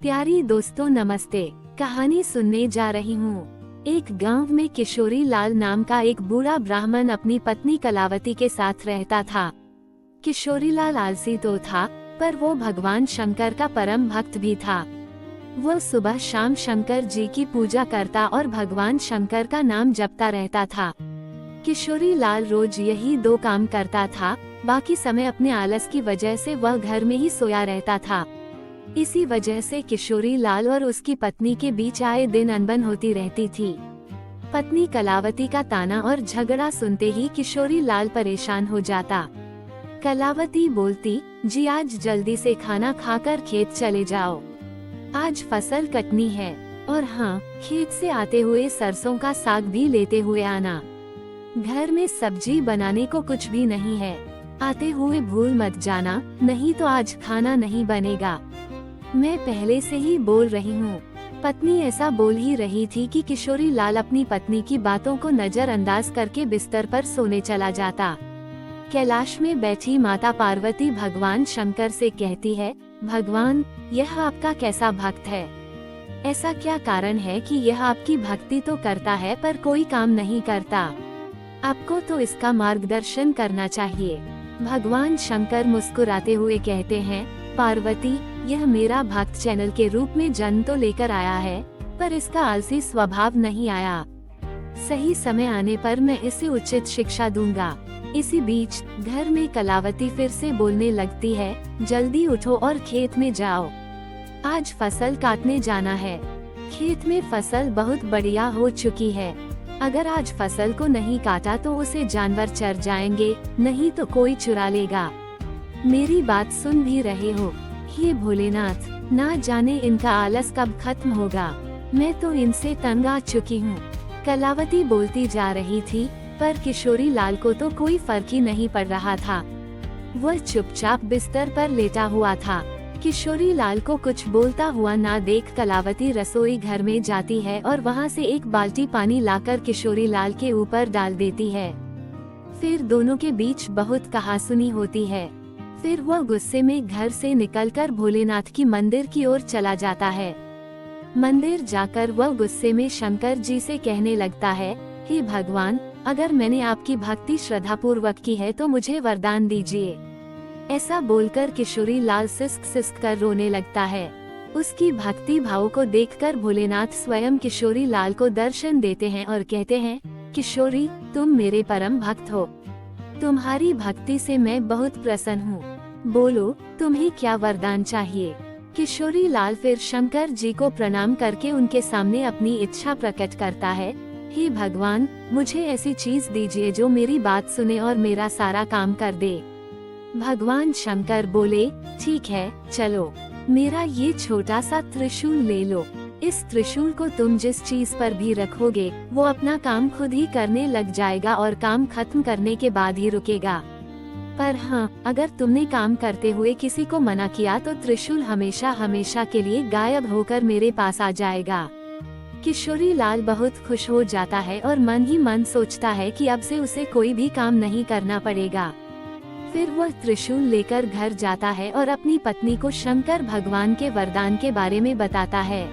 प्यारी दोस्तों नमस्ते। कहानी सुनने जा रही हूँ। एक गांव में किशोरी लाल नाम का एक बूढ़ा ब्राह्मण अपनी पत्नी कलावती के साथ रहता था। किशोरी लाल आलसी तो था, पर वो भगवान शंकर का परम भक्त भी था। वो सुबह शाम शंकर जी की पूजा करता और भगवान शंकर का नाम जपता रहता था। किशोरी लाल रोज यही दो काम करता था, बाकी समय अपने आलस की वजह से वह घर में ही सोया रहता था। इसी वजह से किशोरी लाल और उसकी पत्नी के बीच आए दिन अनबन होती रहती थी। पत्नी कलावती का ताना और झगड़ा सुनते ही किशोरी लाल परेशान हो जाता। कलावती बोलती, जी आज जल्दी से खाना खाकर खेत चले जाओ, आज फसल कटनी है, और हाँ, खेत से आते हुए सरसों का साग भी लेते हुए आना। घर में सब्जी बनाने को कुछ भी नहीं है, आते हुए भूल मत जाना, नहीं तो आज खाना नहीं बनेगा। मैं पहले से ही बोल रही हूँ। पत्नी ऐसा बोल ही रही थी कि किशोरी लाल अपनी पत्नी की बातों को नजरअंदाज करके बिस्तर पर सोने चला जाता। कैलाश में बैठी माता पार्वती भगवान शंकर से कहती है, भगवान, यह आपका कैसा भक्त है? ऐसा क्या कारण है कि यह आपकी भक्ति तो करता है पर कोई काम नहीं करता? आपको तो इसका मार्गदर्शन करना चाहिए। भगवान शंकर मुस्कुराते हुए कहते हैं, पार्वती, यह मेरा भक्त चैनल के रूप में जन्म तो लेकर आया है, पर इसका आलसी स्वभाव नहीं आया। सही समय आने पर मैं इसे उचित शिक्षा दूंगा। इसी बीच घर में कलावती फिर से बोलने लगती है, जल्दी उठो और खेत में जाओ, आज फसल काटने जाना है। खेत में फसल बहुत बढ़िया हो चुकी है, अगर आज फसल को नहीं काटा तो उसे जानवर चर जाएंगे, नहीं तो कोई चुरा लेगा। मेरी बात सुन भी रहे हो? हे भोलेनाथ, ना जाने इनका आलस कब खत्म होगा, मैं तो इनसे तंग आ चुकी हूँ। कलावती बोलती जा रही थी, पर किशोरी लाल को तो कोई फर्क ही नहीं पड़ रहा था। वह चुपचाप बिस्तर पर लेटा हुआ था। किशोरी लाल को कुछ बोलता हुआ ना देख कलावती रसोई घर में जाती है और वहाँ से एक बाल्टी पानी लाकर किशोरी लाल के ऊपर डाल देती है। फिर दोनों के बीच बहुत कहासुनी होती है। फिर वह गुस्से में घर से निकलकर भोलेनाथ की मंदिर की ओर चला जाता है। मंदिर जाकर वह गुस्से में शंकर जी से कहने लगता है, हे भगवान, अगर मैंने आपकी भक्ति श्रद्धा पूर्वक की है तो मुझे वरदान दीजिए। ऐसा बोलकर किशोरी लाल सिसक सिसक कर रोने लगता है। उसकी भक्ति भाव को देखकर भोलेनाथ स्वयं किशोरी लाल को दर्शन देते हैं और कहते हैं, किशोरी, तुम मेरे परम भक्त हो, तुम्हारी भक्ति से मैं बहुत प्रसन्न हूँ। बोलो, तुम्हें क्या वरदान चाहिए? किशोरी लाल फिर शंकर जी को प्रणाम करके उनके सामने अपनी इच्छा प्रकट करता है, हे भगवान, मुझे ऐसी चीज दीजिए जो मेरी बात सुने और मेरा सारा काम कर दे। भगवान शंकर बोले, ठीक है, चलो, मेरा ये छोटा सा त्रिशूल ले लो। इस त्रिशूल को तुम जिस चीज पर भी रखोगे वो अपना काम खुद ही करने लग जाएगा और काम खत्म करने के बाद ही रुकेगा। पर हाँ, अगर तुमने काम करते हुए किसी को मना किया तो त्रिशूल हमेशा हमेशा के लिए गायब होकर मेरे पास आ जाएगा। किशोरी लाल बहुत खुश हो जाता है और मन ही मन सोचता है कि अब से उसे कोई भी काम नहीं करना पड़ेगा। फिर वह त्रिशूल लेकर घर जाता है और अपनी पत्नी को शंकर भगवान के वरदान के बारे में बताता है।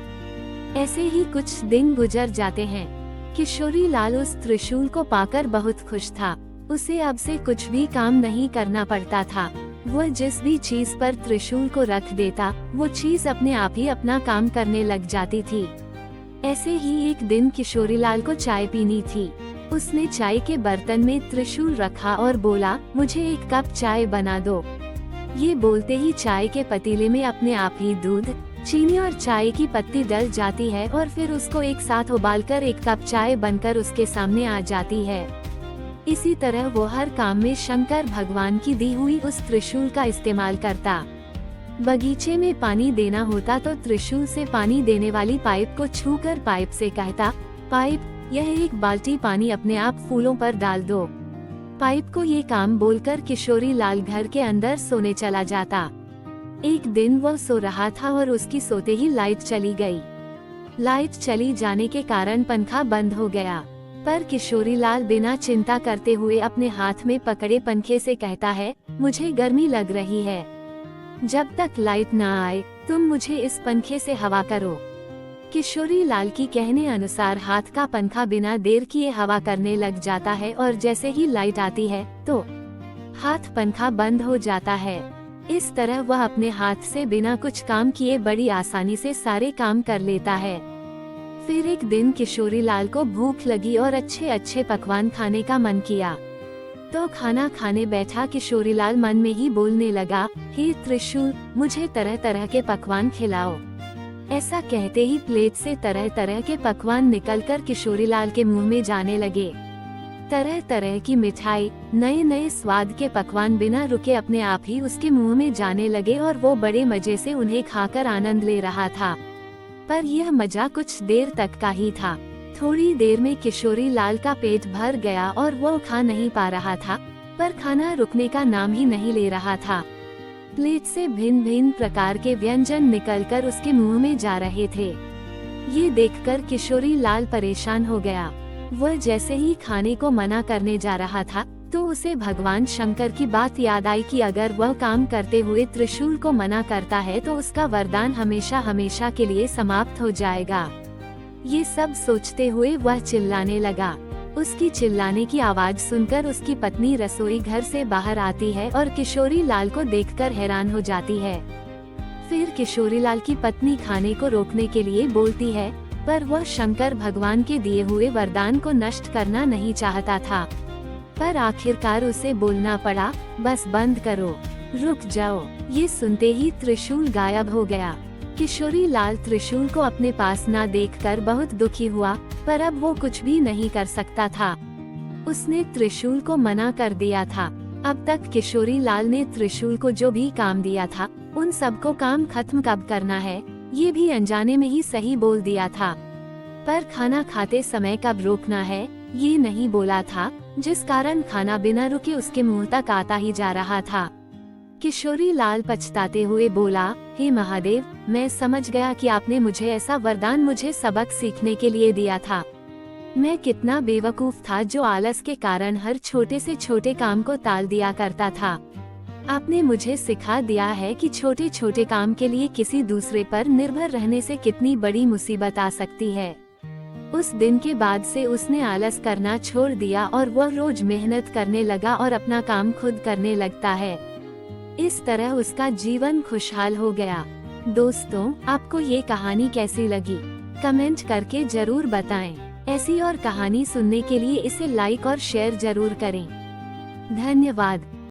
ऐसे ही कुछ दिन गुजर जाते हैं। किशोरी लाल उस त्रिशूल को पाकर बहुत खुश था। उसे अब से कुछ भी काम नहीं करना पड़ता था। वह जिस भी चीज पर त्रिशूल को रख देता, वो चीज अपने आप ही अपना काम करने लग जाती थी। ऐसे ही एक दिन किशोरी लाल को चाय पीनी थी। उसने चाय के बर्तन में त्रिशूल रखा और बोला, मुझे एक कप चाय बना दो। ये बोलते ही चाय के पतीले में अपने आप ही दूध, चीनी और चाय की पत्ती डल जाती है और फिर उसको एक साथ उबालकर एक कप चाय बनकर उसके सामने आ जाती है। इसी तरह वो हर काम में शंकर भगवान की दी हुई उस त्रिशूल का इस्तेमाल करता। बगीचे में पानी देना होता तो त्रिशूल से पानी देने वाली पाइप को छूकर पाइप से कहता, पाइप, यह एक बाल्टी पानी अपने आप फूलों पर डाल दो। पाइप को ये काम बोलकर किशोरी लाल घर के अंदर सोने चला जाता। एक दिन वह सो रहा था और उसकी सोते ही लाइट चली गई। लाइट चली जाने के कारण पंखा बंद हो गया, पर किशोरी लाल बिना चिंता करते हुए अपने हाथ में पकड़े पंखे से कहता है, मुझे गर्मी लग रही है, जब तक लाइट ना आए तुम मुझे इस पंखे से हवा करो। किशोरी लाल की कहने अनुसार हाथ का पंखा बिना देर किए हवा करने लग जाता है और जैसे ही लाइट आती है तो हाथ पंखा बंद हो जाता है। इस तरह वह अपने हाथ से बिना कुछ काम किए बड़ी आसानी से सारे काम कर लेता है। फिर एक दिन किशोरी लाल को भूख लगी और अच्छे अच्छे पकवान खाने का मन किया, तो खाना खाने बैठा किशोरी लाल मन में ही बोलने लगा, हे त्रिशूल, मुझे तरह तरह के पकवान खिलाओ। ऐसा कहते ही प्लेट से तरह तरह के पकवान निकलकर किशोरी लाल के मुंह में जाने लगे। तरह तरह की मिठाई, नए नए स्वाद के पकवान बिना रुके अपने आप ही उसके मुंह में जाने लगे और वो बड़े मजे से उन्हें खाकर आनंद ले रहा था। पर यह मजा कुछ देर तक का ही था। थोड़ी देर में किशोरी लाल का पेट भर गया और वो खा नहीं पा रहा था, पर खाना रुकने का नाम ही नहीं ले रहा था। प्लेट से भिन्न भिन्न प्रकार के व्यंजन निकलकर उसके मुंह में जा रहे थे। ये देखकर किशोरी लाल परेशान हो गया। वह जैसे ही खाने को मना करने जा रहा था तो उसे भगवान शंकर की बात याद आई कि अगर वह काम करते हुए त्रिशूल को मना करता है तो उसका वरदान हमेशा हमेशा के लिए समाप्त हो जाएगा। ये सब सोचते हुए वह चिल्लाने लगा। उसकी चिल्लाने की आवाज सुनकर उसकी पत्नी रसोई घर से बाहर आती है और किशोरी लाल को देखकर हैरान हो जाती है। फिर किशोरी लाल की पत्नी खाने को रोकने के लिए बोलती है, पर वह शंकर भगवान के दिए हुए वरदान को नष्ट करना नहीं चाहता था। पर आखिरकार उसे बोलना पड़ा, बस बंद करो, रुक जाओ। ये सुनते ही त्रिशूल गायब हो गया। किशोरी लाल त्रिशूल को अपने पास न देखकर बहुत दुखी हुआ, पर अब वो कुछ भी नहीं कर सकता था। उसने त्रिशूल को मना कर दिया था। अब तक किशोरी लाल ने त्रिशूल को जो भी काम दिया था, उन सबको काम खत्म कब करना है, ये भी अनजाने में ही सही बोल दिया था। पर खाना खाते समय कब रोकना है, ये नहीं बोला था, जिस कारण खाना बिना रुके उसके मुंह तक आता ही जा रहा था। किशोरी लाल पछताते हुए बोला, हे महादेव, मैं समझ गया कि आपने मुझे ऐसा वरदान मुझे सबक सीखने के लिए दिया था। मैं कितना बेवकूफ था जो आलस के कारण हर छोटे से छोटे काम को टाल दिया करता था। आपने मुझे सिखा दिया है कि छोटे छोटे काम के लिए किसी दूसरे पर निर्भर रहने से कितनी बड़ी मुसीबत आ सकती है। उस दिन के बाद से उसने आलस करना छोड़ दिया और वह रोज मेहनत करने लगा और अपना काम खुद करने लगता है। इस तरह उसका जीवन खुशहाल हो गया। दोस्तों, आपको ये कहानी कैसी लगी? कमेंट करके जरूर बताएं। ऐसी और कहानी सुनने के लिए इसे लाइक और शेयर जरूर करें। धन्यवाद।